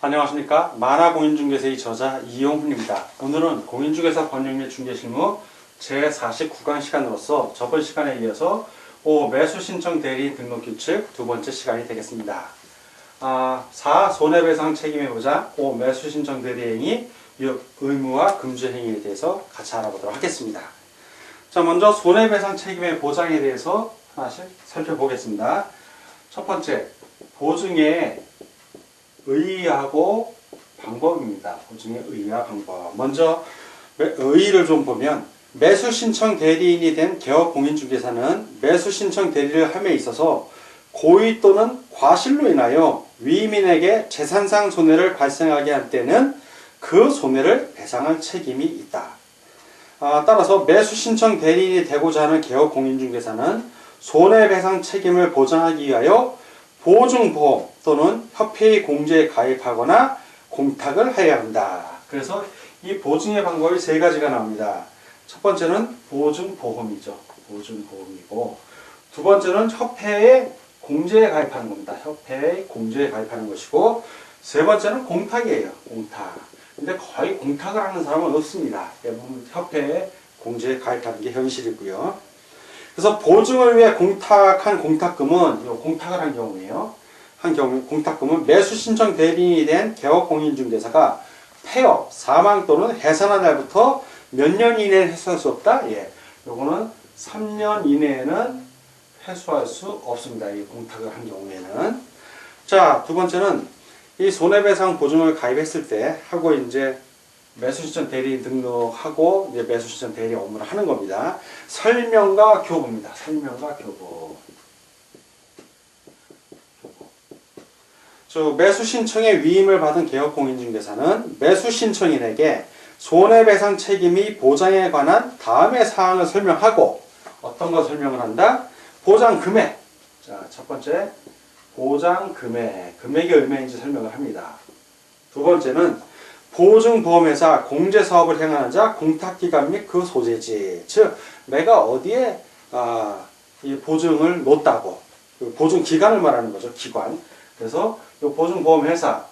안녕하십니까. 만화공인중개사의 저자 이용훈입니다. 오늘은 공인중개사 법령 및 중개실무 제49강 시간으로서 저번 시간에 이어서 매수신청 대리인 등록규칙 두 번째 시간이 되겠습니다. 4. 손해배상 책임의 보장 5. 매수신청 대리행위 6. 의무와 금지 행위에 대해서 같이 알아보도록 하겠습니다. 자, 먼저 손해배상 책임의 보장에 대해서 하나씩 살펴보겠습니다. 첫 번째, 보증의 의의하고 방법입니다. 보증의 의의와 방법. 먼저 의의를 좀 보면 매수신청 대리인이 된 개업공인중개사는 매수신청 대리를 함에 있어서 고의 또는 과실로 인하여 위임인에게 재산상 손해를 발생하게 한 때는 그 손해를 배상할 책임이 있다. 따라서 매수신청 대리인이 되고자 하는 개업공인중개사는 손해배상 책임을 보장하기 위하여 보증보험 또는 협회의 공제에 가입하거나 공탁을 해야 한다. 그래서 이 보증의 방법이 세 가지가 나옵니다. 첫 번째는 보증보험이죠. 보증보험이고, 두 번째는 협회의 공제에 가입하는 겁니다. 협회의 공제에 가입하는 것이고, 세 번째는 공탁이에요. 공탁. 근데 거의 공탁을 하는 사람은 없습니다. 대부분 협회의 공제에 가입하는 게 현실이고요. 그래서 보증을 위해 공탁한 공탁금은, 공탁을 한 경우에요. 공탁금은 매수신청 대리인이 된 개업공인중개사가 폐업, 사망 또는 해산한 날부터 몇 년 이내에 회수할 수 없다? 요거는 3년 이내에는 회수할 수 없습니다. 이 공탁을 한 경우에는. 자, 두 번째는 이 손해배상 보증을 가입했을 때 하고 이제 매수신청 대리인 등록하고 이제 매수신청 대리 업무를 하는 겁니다. 설명과 교부입니다. 설명과 교부. 매수신청에 위임을 받은 개업공인중개사는 매수신청인에게 손해배상 책임이 보장에 관한 다음의 사항을 설명하고, 어떤 걸 설명을 한다? 보장금액. 자, 첫 번째, 보장금액. 금액이 얼마인지 설명을 합니다. 두 번째는 보증보험회사 공제사업을 행하는 자 공탁기간 및 그 소재지. 즉, 내가 어디에 이 보증을 놓다고, 그 보증기간을 말하는 거죠. 기관. 그래서 이 보증보험회사,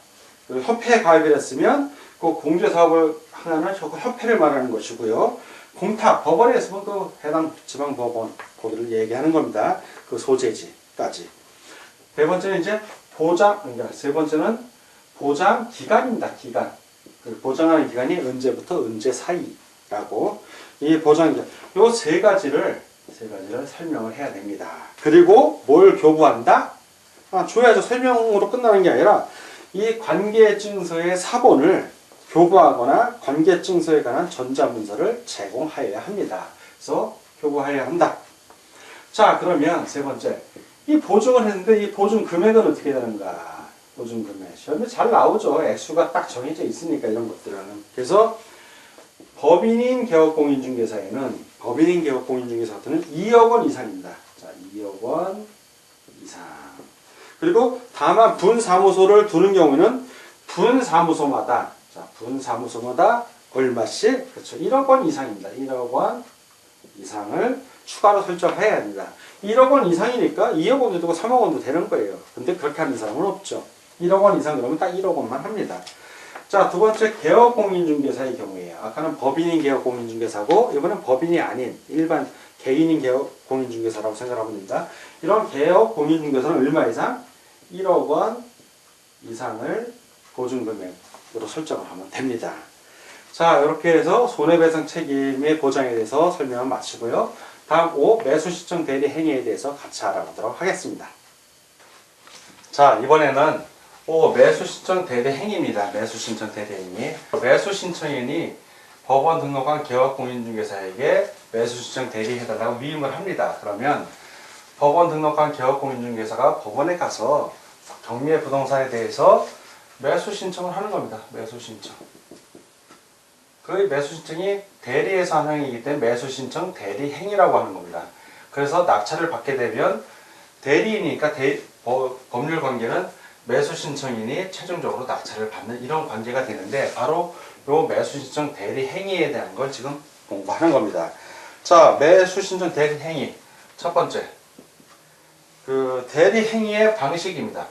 그 협회에 가입을 했으면 그 공제사업을 하는 협회를 말하는 것이고요. 공탁, 법원에 있으면 그 해당 지방법원, 거기를 얘기하는 겁니다. 그 소재지까지. 네 번째는 이제 그러니까 세 번째는 보장기간입니다. 기간. 그 보장하는 기간이 언제부터 언제 사이라고, 이 보장기간. 요 세 가지를 설명을 해야 됩니다. 그리고 뭘 교부한다? 줘야죠. 설명으로 끝나는 게 아니라 이 관계증서의 사본을 교부하거나 관계증서에 관한 전자문서를 제공하여야 합니다. 그래서 교부하여야 한다. 자, 그러면 세 번째, 이 보증을 했는데 이 보증 금액은 어떻게 되는가? 보증 금액 시험에 잘 나오죠. 액수가 딱 정해져 있으니까 이런 것들은. 그래서 법인인 개업공인중개사에는 2억 원 이상입니다. 자, 2억 원 이상. 그리고 다만 분사무소를 두는 경우는 분사무소마다 얼마씩? 그렇죠. 1억 원 이상입니다. 1억 원 이상을 추가로 설정해야 합니다. 1억 원 이상이니까 2억 원도 되고 3억 원도 되는 거예요. 근데 그렇게 하는 사람은 없죠. 1억 원 이상 그러면 딱 1억 원만 합니다. 자, 두 번째, 개업공인중개사의 경우에요. 아까는 법인인 개업공인중개사고, 이번엔 법인이 아닌 일반 개인인 개업공인중개사라고 생각하면 됩니다. 이런 개업공인중개사는 얼마 이상? 1억 원 이상을 보증금액으로 설정을 하면 됩니다. 자, 이렇게 해서 손해배상 책임의 보장에 대해서 설명을 마치고요. 다음 5. 매수신청 대리 행위에 대해서 같이 알아보도록 하겠습니다. 자, 이번에는 5. 매수신청 대리 행위입니다. 매수신청 대리 행위. 매수신청인이 법원 등록한 개업공인중개사에게 매수신청 대리해달라고 위임을 합니다. 그러면 법원 등록한 개업공인중개사가 법원에 가서 경매 부동산에 대해서 매수신청을 하는 겁니다. 매수신청. 그 매수신청이 대리에서 하는 행위이기 때문에 매수신청 대리행위라고 하는 겁니다. 그래서 낙찰을 받게 되면 대리인이니까 법률 관계는 매수신청인이 최종적으로 낙찰을 받는 이런 관계가 되는데, 바로 요 매수신청 대리행위에 대한 걸 지금 공부하는 겁니다. 자, 매수신청 대리행위. 첫 번째, 그 그 대리행위의 방식입니다.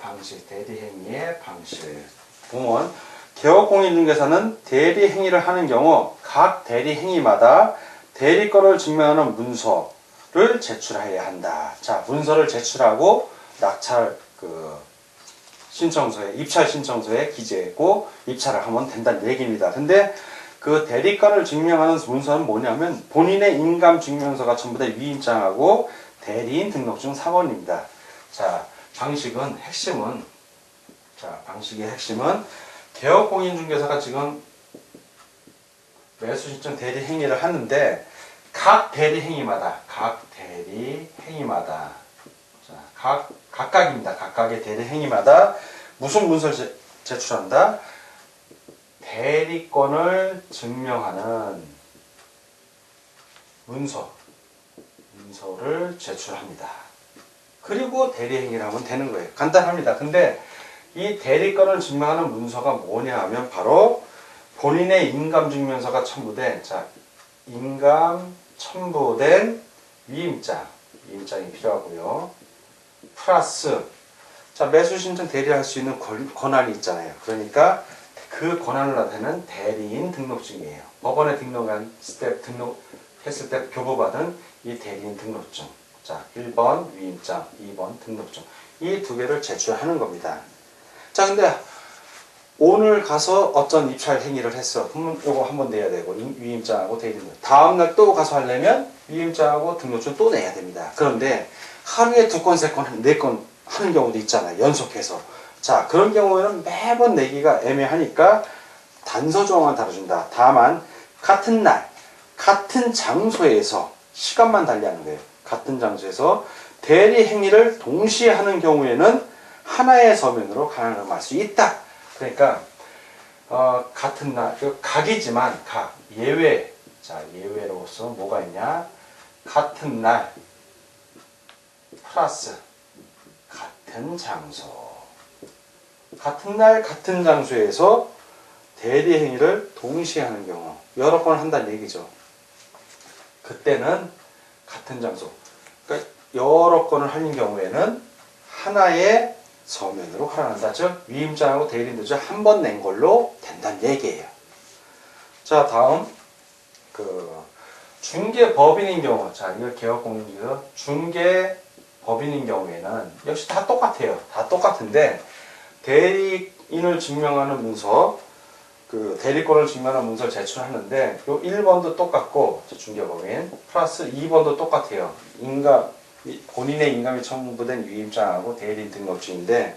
대리행위의 방식. 보면 개업공인중개사는 대리행위를 하는 경우 각 대리행위마다 대리권을 증명하는 문서를 제출해야 한다. 자, 문서를 제출하고 낙찰 신청서에 입찰 신청서에 기재하고 입찰을 하면 된다는 얘기입니다. 근데 그 대리권을 증명하는 문서는 뭐냐면 본인의 인감증명서가 첨부된 위임장하고 대리인 등록증 4번입니다. 자, 방식의 핵심은 개업공인중개사가 지금 매수신청 대리행위를 하는데 각 대리행위마다 각각입니다. 각각의 대리행위마다 무슨 문서를 제출한다? 대리권을 증명하는 문서를 제출합니다. 그리고 대리행위를 하면 되는 거예요. 간단합니다. 근데 이 대리권을 증명하는 문서가 뭐냐 하면 바로 본인의 인감증명서가 첨부된 인감 첨부된 위임장이 필요하고요. 플러스 매수신청 대리할 수 있는 권한이 있잖아요. 그러니까 그 권한을 나타내는 대리인 등록증이에요. 법원에 등록했을 때 교부받은 이 대리인 등록증. 1번 위임장, 2번 등록증. 이 두 개를 제출하는 겁니다. 자, 근데 오늘 가서 어떤 입찰 행위를 했어. 그러면 요거 한번 내야 되고, 위임장하고 대리인. 다음날 또 가서 하려면 위임장하고 등록증 또 내야 됩니다. 그런데 하루에 2건, 3건, 4건 하는 경우도 있잖아요. 연속해서. 자, 그런 경우에는 매번 내기가 애매하니까 단서 조항만 다뤄준다. 다만 같은 날, 같은 장소에서 시간만 달리하는 거예요. 같은 장소에서 대리 행위를 동시에 하는 경우에는 하나의 서면으로 가능할 수 있다. 그러니까 같은 날, 각이지만 예외. 자, 예외로서 뭐가 있냐? 같은 날 플러스 같은 장소. 같은 날 같은 장소에서 대리 행위를 동시에 하는 경우 여러 번 한다는 얘기죠. 그때는 같은 장소. 그러니까 여러 건을 하는 경우에는 하나의 서면으로 활용한다. 즉 위임장하고 대리인도 한 번 낸 걸로 된다는 얘기예요. 자, 다음 중개법인인 경우. 자, 이거 개업공인중개사 중개법인인 경우에는 역시 다 똑같아요. 다 똑같은데 대리인을 증명하는 문서, 대리권을 증명하는 문서를 제출하는데 요 1번도 똑같고 중개법인 플러스 2번도 똑같아요. 본인의 인감이 첨부된 위임장하고 대리인 등록증인데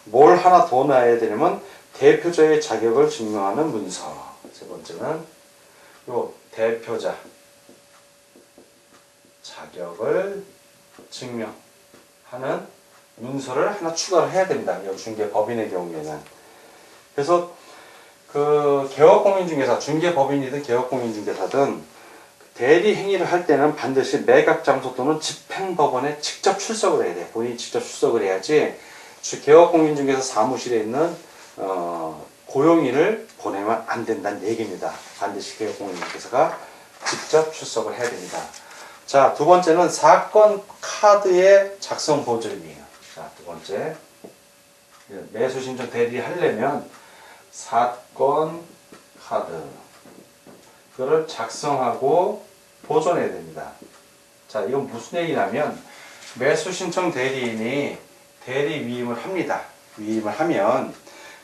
뭘 하나 더 놔야 되냐면 대표자의 자격을 증명하는 문서. 세 번째는 요 대표자 자격을 증명하는 문서를 하나 추가를 해야 됩니다. 이 중개법인의 경우에는. 그래서 개업공인중개사, 중개법인이든 개업공인중개사든 대리 행위를 할 때는 반드시 매각장소 또는 집행법원에 직접 출석을 해야 돼요. 본인이 직접 출석을 해야지 개업공인중개사 사무실에 있는 고용인을 보내면 안 된다는 얘기입니다. 반드시 개업공인중개사가 직접 출석을 해야 됩니다. 자, 두 번째는 사건 카드의 작성 보증이에요. 자, 두 번째. 매수신청 대리 하려면 사건 카드. 그거를 작성하고 보존해야 됩니다. 자, 이건 무슨 얘기냐면 매수신청 대리인이 대리 위임을 합니다. 위임을 하면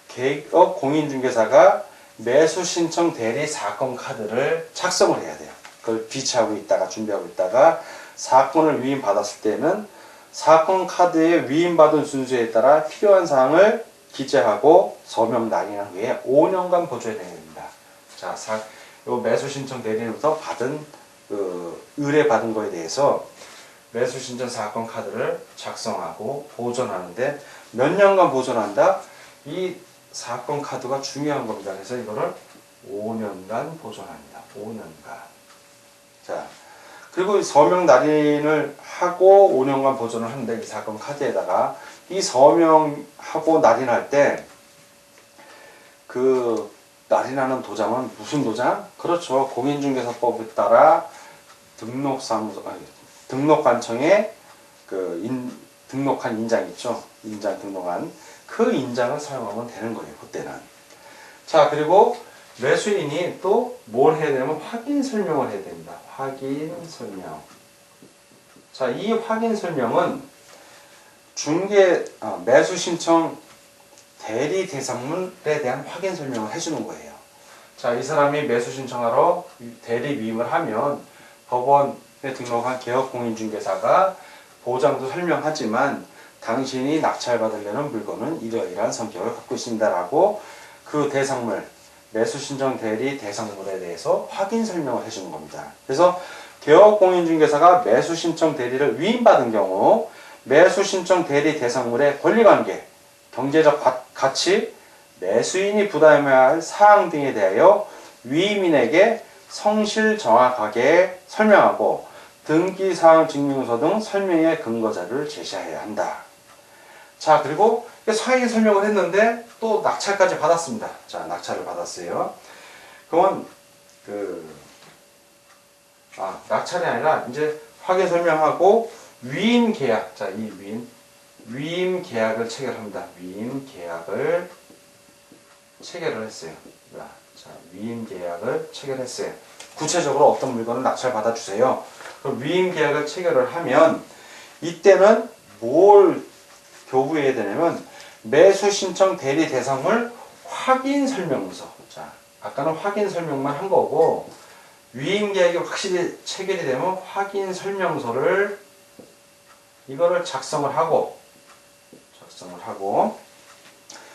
개업공인중개사가 매수신청 대리 사건 카드를 작성을 해야 돼요. 그걸 비치하고 있다가 준비하고 있다가 사건을 위임받았을 때는 사건 카드에 위임받은 순서에 따라 필요한 사항을 기재하고 서명 낙인한 후에 5년간 보존해야 됩니다. 자, 요 매수신청 대리인부터 의뢰받은 거에 대해서 매수신청 사건 카드를 작성하고 보존하는데 몇 년간 보존한다? 이 사건 카드가 중요한 겁니다. 그래서 이거를 5년간 보존합니다. 5년간. 자, 그리고 서명 날인을 하고 5년간 보존을 하는데 이 사건 카드에다가 이 서명하고 날인할 때 날인하는 도장은 무슨 도장? 그렇죠. 공인중개사법에 따라 등록관청에 등록한 인장 있죠? 인장 등록한 그 인장을 사용하면 되는 거예요. 그때는. 자, 그리고 매수인이 또 뭘 해야 되냐면 확인 설명을 해야 됩니다. 확인 설명. 자, 이 확인 설명은 매수 신청 대리 대상물에 대한 확인 설명을 해주는 거예요. 자, 이 사람이 매수 신청하러 대리 위임을 하면 법원에 등록한 개업공인중개사가 보장도 설명하지만 당신이 낙찰받으려는 물건은 이러이러한 성격을 갖고 있습니다라고 그 대상물, 매수신청 대리 대상물에 대해서 확인 설명을 해주는 겁니다. 그래서 개업공인중개사가 매수신청 대리를 위임받은 경우 매수신청 대리 대상물의 권리관계, 경제적 가치, 매수인이 부담해야 할 사항 등에 대하여 위임인에게 성실 정확하게 설명하고 등기사항 증명서 등 설명의 근거자료를 제시해야 한다. 자, 그리고 사항에 설명을 했는데 또 낙찰까지 받았습니다. 자, 낙찰을 받았어요. 그러면 낙찰이 아니라 이제 확인 설명하고 위임 계약. 자, 이 위임 계약을 체결합니다. 위임 계약을 체결을 했어요. 자, 위임 계약을 체결했어요. 구체적으로 어떤 물건을 낙찰 받아주세요. 그럼 위임 계약을 체결을 하면 이때는 뭘 교부해야 되냐면 매수 신청 대리 대상물 확인 설명서. 자, 아까는 확인 설명만 한 거고 위임 계약이 확실히 체결이 되면 확인 설명서를 이거를 작성을 하고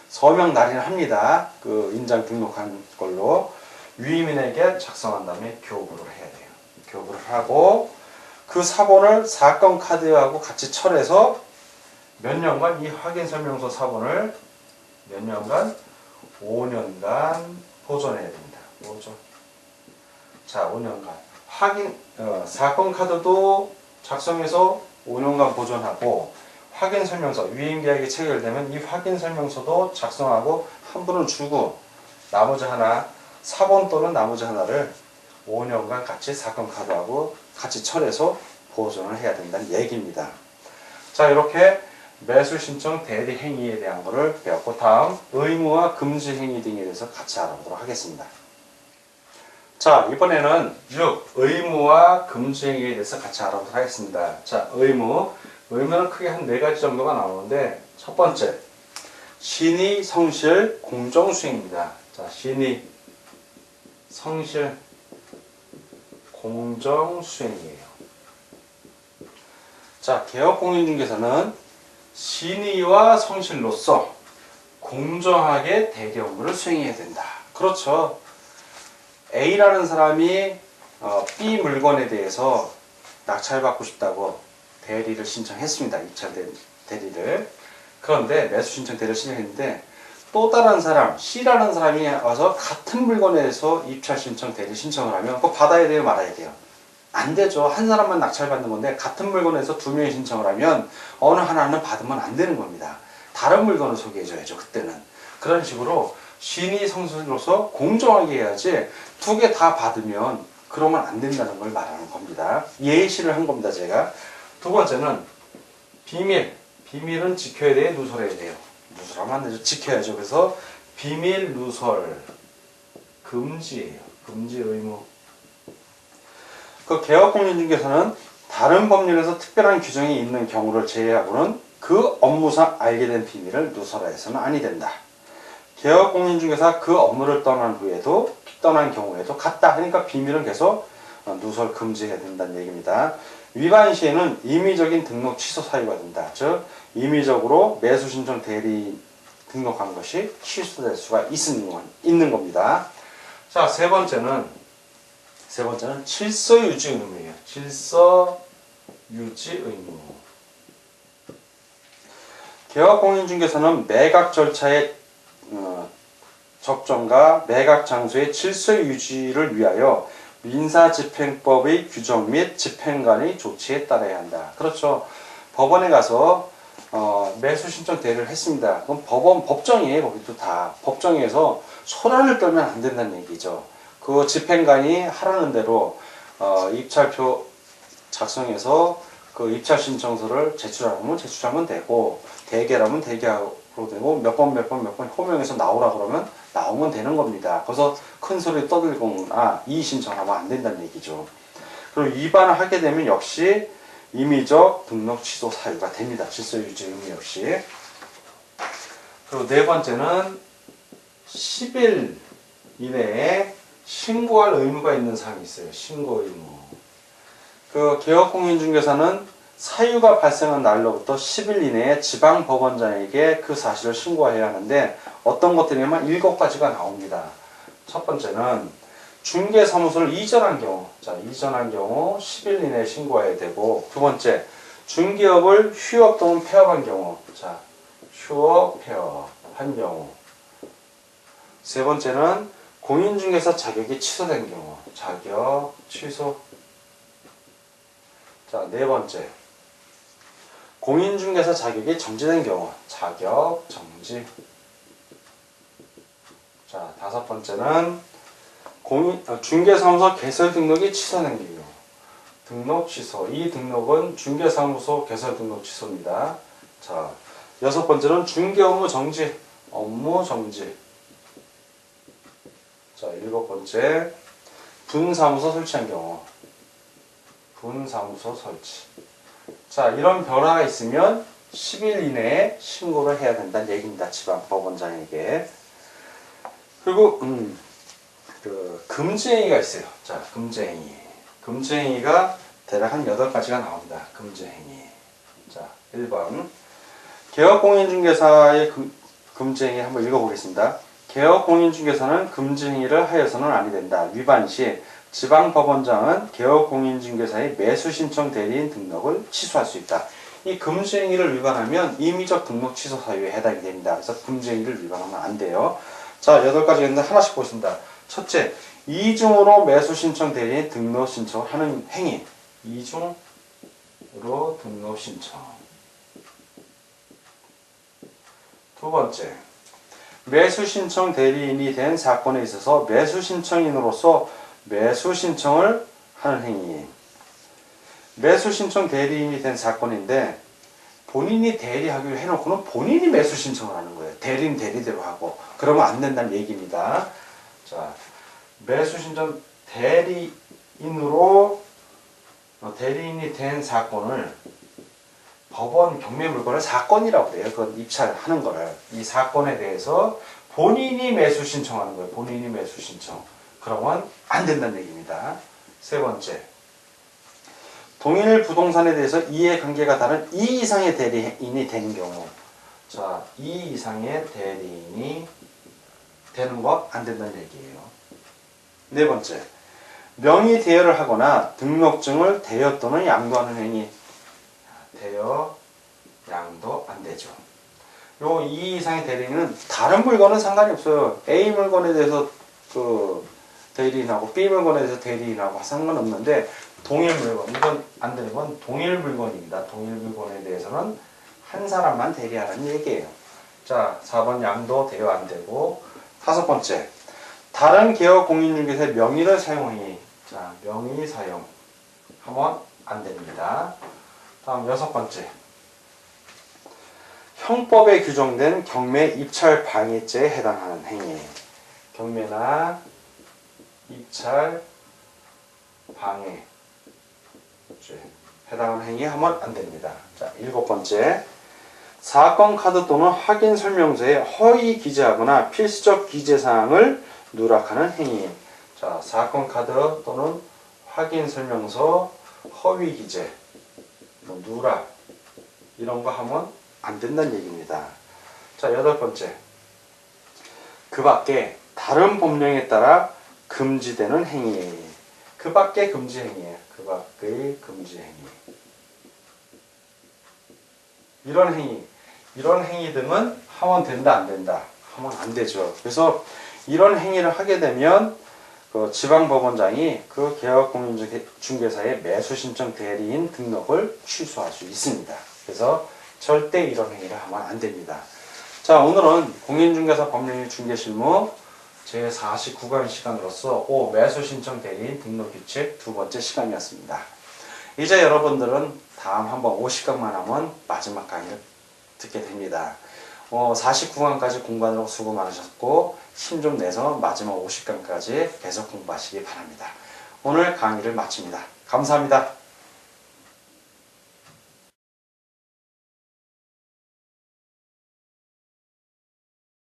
서명 날인을 합니다. 그 인장 등록한 걸로 위임인에게 작성한 다음에 교부를 해야 돼요. 교부를 하고 그 사본을 사건 카드하고 같이 철해서 몇 년간 이 확인 설명서 사본을 몇 년간 5년간 보존해야 됩니다. 보존. 자, 5년간 사건 카드도 작성해서 5년간 보존하고 확인 설명서, 위임 계약이 체결되면 이 확인 설명서도 작성하고 한 분을 주고 나머지 하나, 사본 또는 나머지 하나를 5년간 같이 사건 카드하고 같이 철해서 보존을 해야 된다는 얘기입니다. 자, 이렇게 매수 신청 대리 행위에 대한 거를 배웠고 다음 의무와 금지 행위 등에 대해서 같이 알아보도록 하겠습니다. 자, 이번에는 6. 의무와 금지 행위에 대해서 같이 알아보도록 하겠습니다. 자, 의무는 크게 한 4가지 정도가 나오는데 첫 번째, 신의, 성실, 공정 수행입니다. 자, 신의, 성실, 공정 수행이에요. 자, 개업공인중개사는 신의와 성실로서 공정하게 대리 업무를 수행해야 된다. 그렇죠. A라는 사람이 B 물건에 대해서 낙찰받고 싶다고 대리를 신청했습니다. 입찰 대리를. 그런데 매수 신청 대리를 신청했는데 또 다른 사람 C라는 사람이 와서 같은 물건에 대해서 입찰 신청 대리 신청을 하면 그거 받아야 돼요, 말아야 돼요? 안 되죠. 한 사람만 낙찰받는 건데 같은 물건에서 2명이 신청을 하면 어느 하나는 받으면 안 되는 겁니다. 다른 물건을 소개해줘야죠. 그때는. 그런 식으로 신의 성실로서 공정하게 해야지 2개 다 받으면 그러면 안 된다는 걸 말하는 겁니다. 예시를 한 겁니다. 제가. 두 번째는 비밀은 지켜야 돼요, 누설해야 돼요? 누설하면 안 되죠. 지켜야죠. 그래서 비밀 누설 금지예요. 금지 의무. 그 개업공인중개사는 다른 법률에서 특별한 규정이 있는 경우를 제외하고는 그 업무상 알게 된 비밀을 누설해서는 아니 된다. 개업공인중개사 그 업무를 떠난 경우에도 같다 하니까 비밀은 계속 누설 금지해야 된다는 얘기입니다. 위반 시에는 임의적인 등록 취소 사유가 된다. 즉 임의적으로 매수 신청 대리 등록한 것이 취소될 수가 있는 겁니다. 자, 세 번째는 질서 유지 의무예요. 질서 유지 의무. 개업공인중개사는 매각 절차의 적정과 매각 장소의 질서 유지를 위하여 민사집행법의 규정 및 집행관의 조치에 따라야 한다. 그렇죠. 법원에 가서 매수 신청 대리를 했습니다. 그럼 법정이에요. 거기도 다. 법정에서 소란을 떨면 안 된다는 얘기죠. 그 집행관이 하라는 대로 입찰표 작성해서 그 입찰 신청서를 제출하면 제출하면 되고, 대개라면 대개로 되고, 몇 번 호명해서 나오라 그러면 나오면 되는 겁니다. 그래서 큰 소리 떠들거나 이의 신청하면 안 된다는 얘기죠. 그리고 위반을 하게 되면 역시 임의적 등록 취소 사유가 됩니다. 질서 유지 의무 역시. 그리고 네 번째는 10일 이내에 신고할 의무가 있는 사항이 있어요. 신고 의무. 그 개업공인중개사는 사유가 발생한 날로부터 10일 이내에 지방법원장에게 그 사실을 신고해야 하는데 어떤 것들이냐면 7가지가 나옵니다. 첫 번째는 중개사무소를 이전한 경우, 이전한 경우 10일 이내에 신고해야 되고, 두 번째 중개업을 휴업 또는 폐업한 경우, 휴업, 폐업한 경우, 세 번째는 공인중개사 자격이 취소된 경우, 자격 취소. 네 번째 공인중개사 자격이 정지된 경우, 자격 정지. 다섯 번째는 중개사무소 개설 등록이 취소된 경우, 등록 취소. 이 등록은 중개사무소 개설 등록 취소입니다. 여섯 번째는 중개 업무 정지, 업무 정지. 일곱 번째 분사무소 설치한 경우, 분사무소 설치. 이런 변화가 있으면 10일 이내에 신고를 해야 된다는 얘기입니다. 지방법원장에게. 그리고 그 금지행위가 있어요. 금지행위. 금지행위가 대략 한 8가지가 나옵니다. 금지행위. 1번 개업공인중개사의 금지행위 한번 읽어보겠습니다. 개업공인중개사는 금지행위를 하여서는 아니 된다. 위반 시 지방법원장은 개업공인중개사의 매수신청 대리인 등록을 취소할 수 있다. 이 금지행위를 위반하면 임의적 등록 취소 사유에 해당이 됩니다. 그래서 금지행위를 위반하면 안 돼요. 8가지가 있는데 하나씩 보겠습니다. 첫째, 이중으로 매수신청 대리인 등록 신청을 하는 행위. 이중으로 등록 신청. 두 번째, 매수신청 대리인이 된 사건에 있어서 매수신청인으로서 매수신청을 하는 행위. 매수신청 대리인이 된 사건인데 본인이 대리하기로 해놓고는 본인이 매수신청을 하는 거예요. 대리인 대리대로 하고. 그러면 안 된다는 얘기입니다. 매수신청 대리인으로 대리인이 된 사건을 법원 경매물건을 사건이라고 그래요. 그건 입찰하는 거를. 이 사건에 대해서 본인이 매수 신청하는 거예요. 본인이 매수 신청. 그러면 안 된다는 얘기입니다. 세 번째, 동일 부동산에 대해서 이해관계가 다른 2 이상의 대리인이 되는 경우. 2 이상의 대리인이 되는 거 안 된다는 얘기예요. 네 번째, 명의 대여를 하거나 등록증을 대여 또는 양도하는 행위. 대여, 양도 안 되죠. 요 2 이상의 대리인은 다른 물건은 상관이 없어요. A 물건에 대해서 그 대리인하고 B 물건에 대해서 대리인하고 상관없는데 동일 물건, 이건 안 되는 건 동일 물건입니다. 동일 물건에 대해서는 한 사람만 대리하라는 얘기예요. 4번 양도 대여 안 되고. 5번째, 다른 개업 공인중개사의 명의를 사용하니. 명의 사용 하면 안 됩니다. 다음 6번째, 형법에 규정된 경매 입찰 방해죄에 해당하는 행위. 경매나 입찰 방해죄 해당하는 행위 하면 안 됩니다. 7번째, 사건 카드 또는 확인 설명서에 허위 기재하거나 필수적 기재사항을 누락하는 행위. 사건 카드 또는 확인 설명서 허위 기재, 누락 이런 거 하면 안 된다는 얘기입니다. 8번째, 그 밖에 다른 법령에 따라 금지되는 행위. 그 밖에 금지 행위예요. 그 밖의 금지 행위. 이런 행위 등은 하면 된다 안 된다? 하면 안 되죠. 그래서 이런 행위를 하게 되면 그 지방법원장이 그 개업공인중개사의 매수신청 대리인 등록을 취소할 수 있습니다. 그래서 절대 이런 행위를 하면 안 됩니다. 오늘은 공인중개사 법령의 중개실무 제49강 시간으로서 매수신청 대리인 등록규칙 2번째 시간이었습니다. 이제 여러분들은 다음 한번 50강만 하면 마지막 강의를 듣게 됩니다. 49강까지 공부하느라고 수고 많으셨고 힘 좀 내서 마지막 50강까지 계속 공부하시기 바랍니다. 오늘 강의를 마칩니다. 감사합니다.